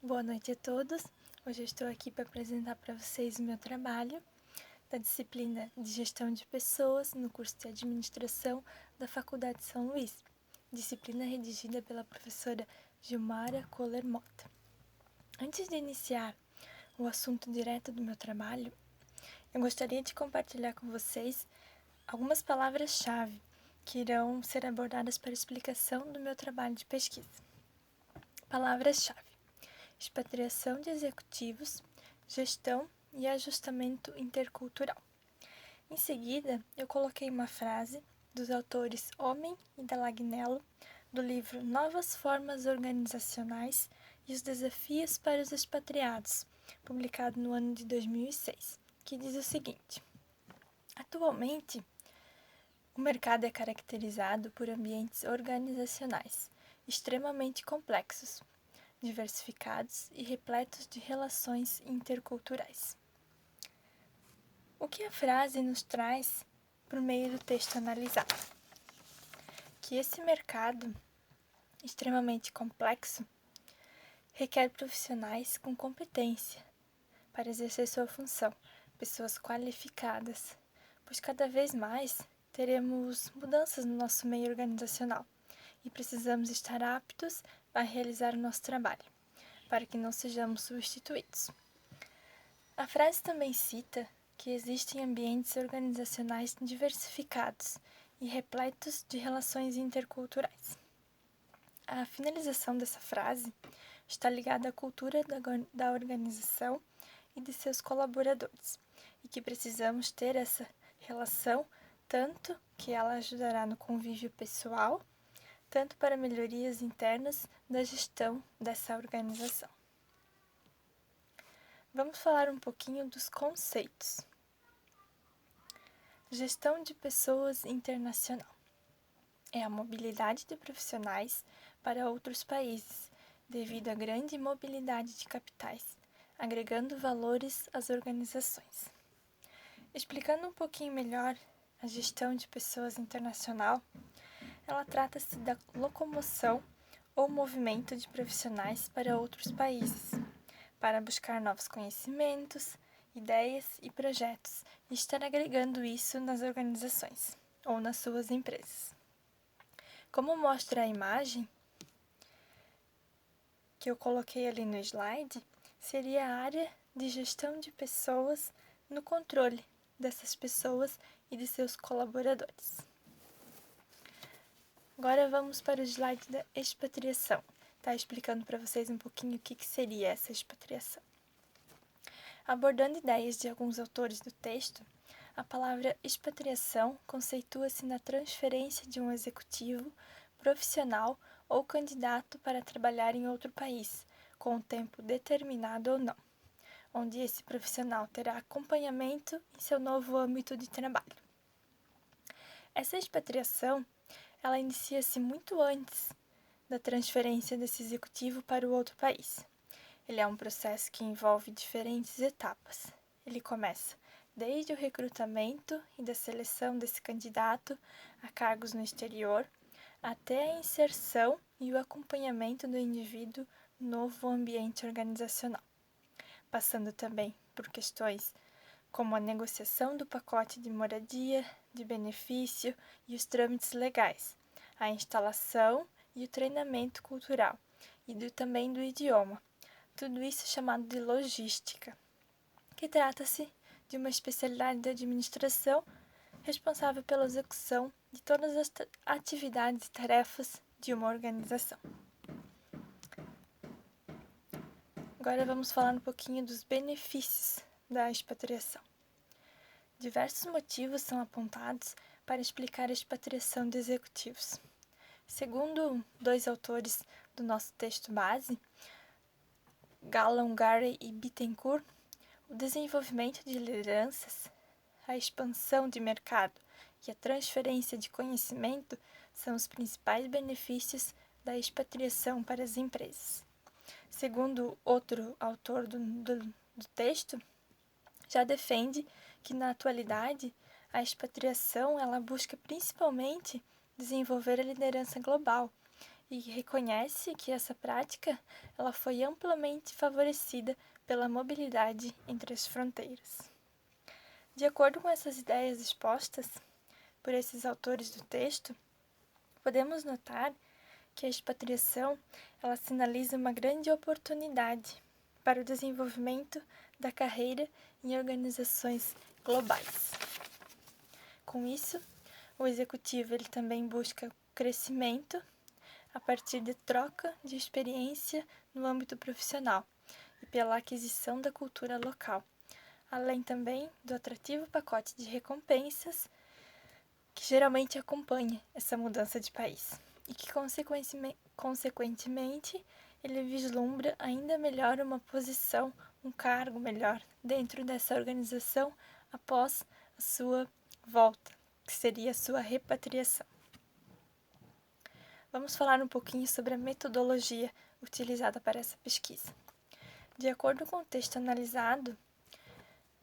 Boa noite a todos. Hoje eu estou aqui para apresentar para vocês o meu trabalho da disciplina de Gestão de Pessoas no curso de Administração da Faculdade de São Luís, disciplina redigida pela professora Gilmara Kohler Mota. Antes de iniciar o assunto direto do meu trabalho, eu gostaria de compartilhar com vocês algumas palavras-chave que irão ser abordadas para explicação do meu trabalho de pesquisa. Palavras-chave: expatriação de executivos, gestão e ajustamento intercultural. Em seguida, eu coloquei uma frase dos autores Homem e Dalagnello, do livro Novas Formas Organizacionais e os Desafios para os Expatriados, publicado no ano de 2006, que diz o seguinte: atualmente, o mercado é caracterizado por ambientes organizacionais extremamente complexos, diversificados e repletos de relações interculturais. O que a frase nos traz por meio do texto analisado? Que esse mercado extremamente complexo requer profissionais com competência para exercer sua função, pessoas qualificadas, pois cada vez mais teremos mudanças no nosso meio organizacional e precisamos estar aptos a realizar o nosso trabalho, para que não sejamos substituídos. A frase também cita que existem ambientes organizacionais diversificados e repletos de relações interculturais. A finalização dessa frase está ligada à cultura da organização e de seus colaboradores, e que precisamos ter essa relação tanto que ela ajudará no convívio pessoal, tanto para melhorias internas da gestão dessa organização. Vamos falar um pouquinho dos conceitos. Gestão de pessoas internacional é a mobilidade de profissionais para outros países, devido à grande mobilidade de capitais, agregando valores às organizações. Explicando um pouquinho melhor a gestão de pessoas internacional, ela trata-se da locomoção ou movimento de profissionais para outros países, para buscar novos conhecimentos, ideias e projetos e estar agregando isso nas organizações ou nas suas empresas. Como mostra a imagem que eu coloquei ali no slide, seria a área de gestão de pessoas no controle dessas pessoas e de seus colaboradores. Agora vamos para o slide da expatriação. Tá explicando para vocês um pouquinho o que seria essa expatriação. Abordando ideias de alguns autores do texto, a palavra expatriação conceitua-se na transferência de um executivo, profissional ou candidato para trabalhar em outro país, com um tempo determinado ou não, onde esse profissional terá acompanhamento em seu novo âmbito de trabalho. Essa expatriação, ela inicia-se muito antes da transferência desse executivo para o outro país. Ele é um processo que envolve diferentes etapas. Ele começa desde o recrutamento e da seleção desse candidato a cargos no exterior, até a inserção e o acompanhamento do indivíduo no novo ambiente organizacional, passando também por questões como a negociação do pacote de moradia, de benefício e os trâmites legais, a instalação e o treinamento cultural e também do idioma. Tudo isso chamado de logística, que trata-se de uma especialidade da administração responsável pela execução de todas as atividades e tarefas de uma organização. Agora vamos falar um pouquinho dos benefícios da expatriação. Diversos motivos são apontados para explicar a expatriação de executivos. Segundo dois autores do nosso texto base, Gallon, Garey e Bittencourt, o desenvolvimento de lideranças, a expansão de mercado e a transferência de conhecimento são os principais benefícios da expatriação para as empresas. Segundo outro autor do texto, já defende que na atualidade a expatriação ela busca principalmente desenvolver a liderança global e reconhece que essa prática ela foi amplamente favorecida pela mobilidade entre as fronteiras. De acordo com essas ideias expostas por esses autores do texto, podemos notar que a expatriação ela sinaliza uma grande oportunidade para o desenvolvimento da carreira em organizações globais. Com isso, o executivo ele também busca crescimento a partir de troca de experiência no âmbito profissional e pela aquisição da cultura local, além também do atrativo pacote de recompensas que geralmente acompanha essa mudança de país e que, consequentemente, ele vislumbra ainda melhor uma posição, um cargo melhor dentro dessa organização após a sua volta, que seria a sua repatriação. Vamos falar um pouquinho sobre a metodologia utilizada para essa pesquisa. De acordo com o texto analisado,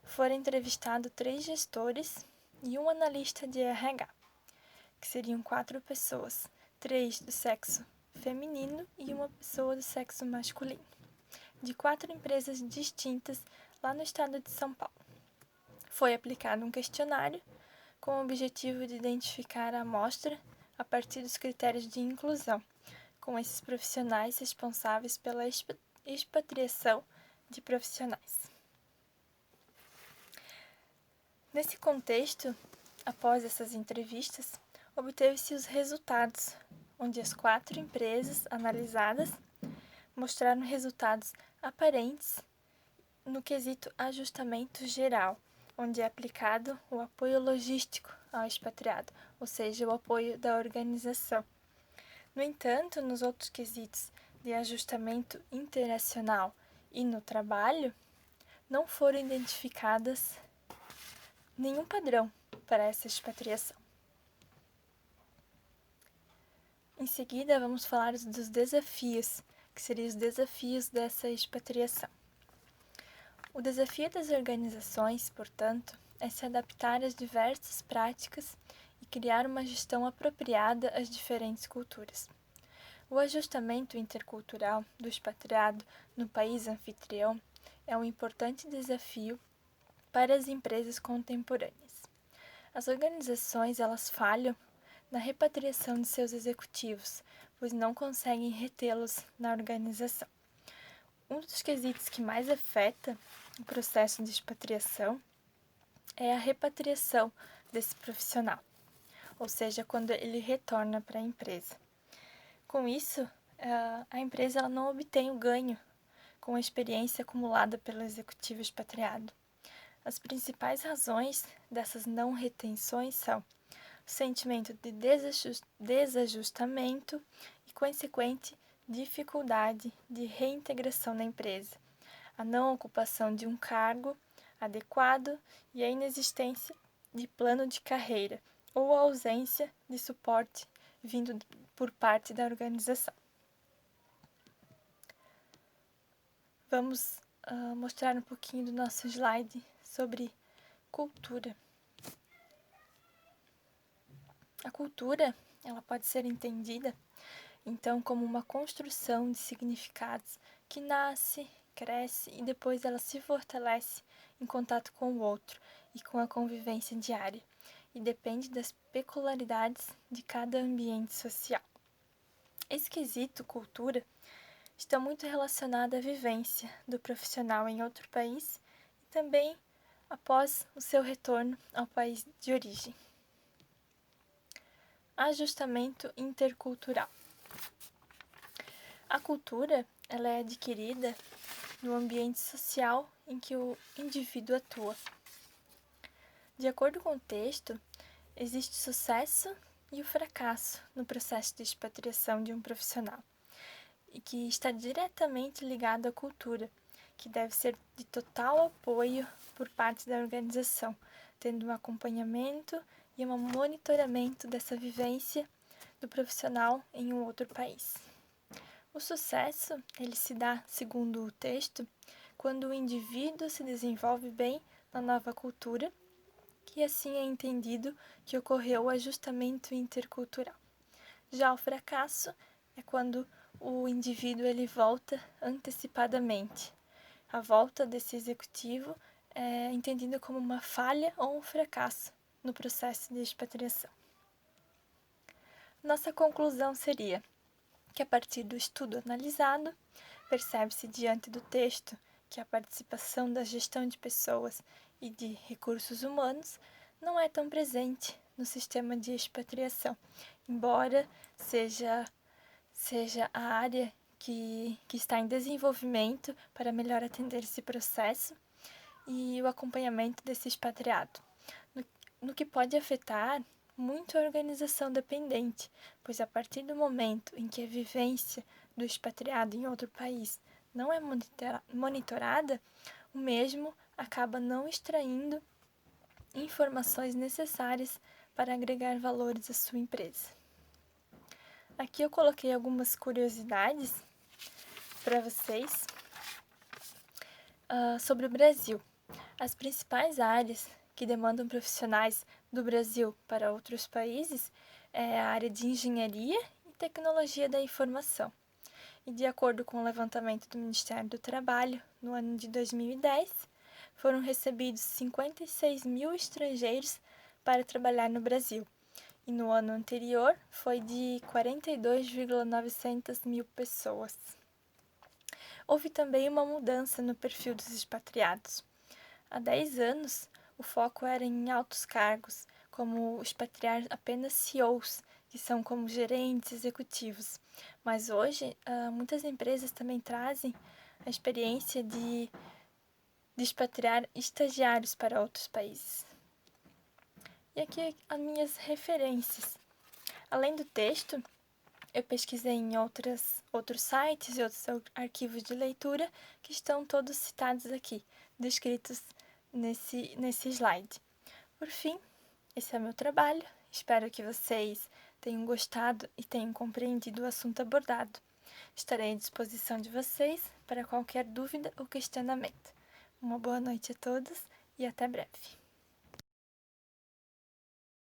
foram entrevistados 3 gestores e um analista de RH, que seriam 4 pessoas, 3 do sexo feminino e uma pessoa do sexo masculino, de 4 empresas distintas lá no estado de São Paulo. Foi aplicado um questionário com o objetivo de identificar a amostra a partir dos critérios de inclusão, com esses profissionais responsáveis pela expatriação de profissionais. Nesse contexto, após essas entrevistas, obteve-se os resultados, onde as 4 empresas analisadas mostraram resultados aparentes no quesito ajustamento geral, onde é aplicado o apoio logístico ao expatriado, ou seja, o apoio da organização. No entanto, nos outros quesitos de ajustamento internacional e no trabalho, não foram identificadas nenhum padrão para essa expatriação. Em seguida, vamos falar dos desafios, que seriam os desafios dessa expatriação. O desafio das organizações, portanto, é se adaptar às diversas práticas e criar uma gestão apropriada às diferentes culturas. O ajustamento intercultural do expatriado no país anfitrião é um importante desafio para as empresas contemporâneas. As organizações elas falham na repatriação de seus executivos, pois não conseguem retê-los na organização. Um dos quesitos que mais afeta o processo de expatriação é a repatriação desse profissional, ou seja, quando ele retorna para a empresa. Com isso, a empresa ela não obtém o ganho com a experiência acumulada pelo executivo expatriado. As principais razões dessas não retenções são o sentimento de desajustamento e consequente dificuldade de reintegração na empresa, a não ocupação de um cargo adequado e a inexistência de plano de carreira ou a ausência de suporte vindo por parte da organização. Vamos mostrar um pouquinho do nosso slide sobre cultura. A cultura, ela pode ser entendida, então, como uma construção de significados que nasce, cresce e depois ela se fortalece em contato com o outro e com a convivência diária, e depende das peculiaridades de cada ambiente social. Esse quesito, cultura, está muito relacionado à vivência do profissional em outro país e também após o seu retorno ao país de origem. Ajustamento intercultural. A cultura ela é adquirida no ambiente social em que o indivíduo atua. De acordo com o texto, existe o sucesso e o fracasso no processo de expatriação de um profissional, e que está diretamente ligado à cultura, que deve ser de total apoio por parte da organização, tendo um acompanhamento e um monitoramento dessa vivência do profissional em um outro país. O sucesso, ele se dá, segundo o texto, quando o indivíduo se desenvolve bem na nova cultura, e assim é entendido que ocorreu o ajustamento intercultural. Já o fracasso é quando o indivíduo ele volta antecipadamente. A volta desse executivo é entendida como uma falha ou um fracasso no processo de expatriação. Nossa conclusão seria que, a partir do estudo analisado, percebe-se diante do texto que a participação da gestão de pessoas e de recursos humanos não é tão presente no sistema de expatriação, embora seja a área que está em desenvolvimento para melhor atender esse processo e o acompanhamento desse expatriado, no que pode afetar muito a organização dependente, pois a partir do momento em que a vivência do expatriado em outro país não é monitorada, o mesmo acaba não extraindo informações necessárias para agregar valores à sua empresa. Aqui eu coloquei algumas curiosidades para vocês sobre o Brasil. As principais áreas que demandam profissionais do Brasil para outros países é a área de engenharia e tecnologia da informação. E de acordo com o levantamento do Ministério do Trabalho, no ano de 2010, foram recebidos 56 mil estrangeiros para trabalhar no Brasil. E no ano anterior foi de 42,900 mil pessoas. Houve também uma mudança no perfil dos expatriados. Há 10 anos, o foco era em altos cargos, como expatriar apenas CEOs, que são como gerentes executivos. Mas hoje, muitas empresas também trazem a experiência de expatriar estagiários para outros países. E aqui as minhas referências. Além do texto, eu pesquisei em outros sites e outros arquivos de leitura que estão todos citados aqui, descritos nesse slide. Por fim, esse é o meu trabalho. Espero que vocês tenham gostado e tenham compreendido o assunto abordado. Estarei à disposição de vocês para qualquer dúvida ou questionamento. Uma boa noite a todos e até breve.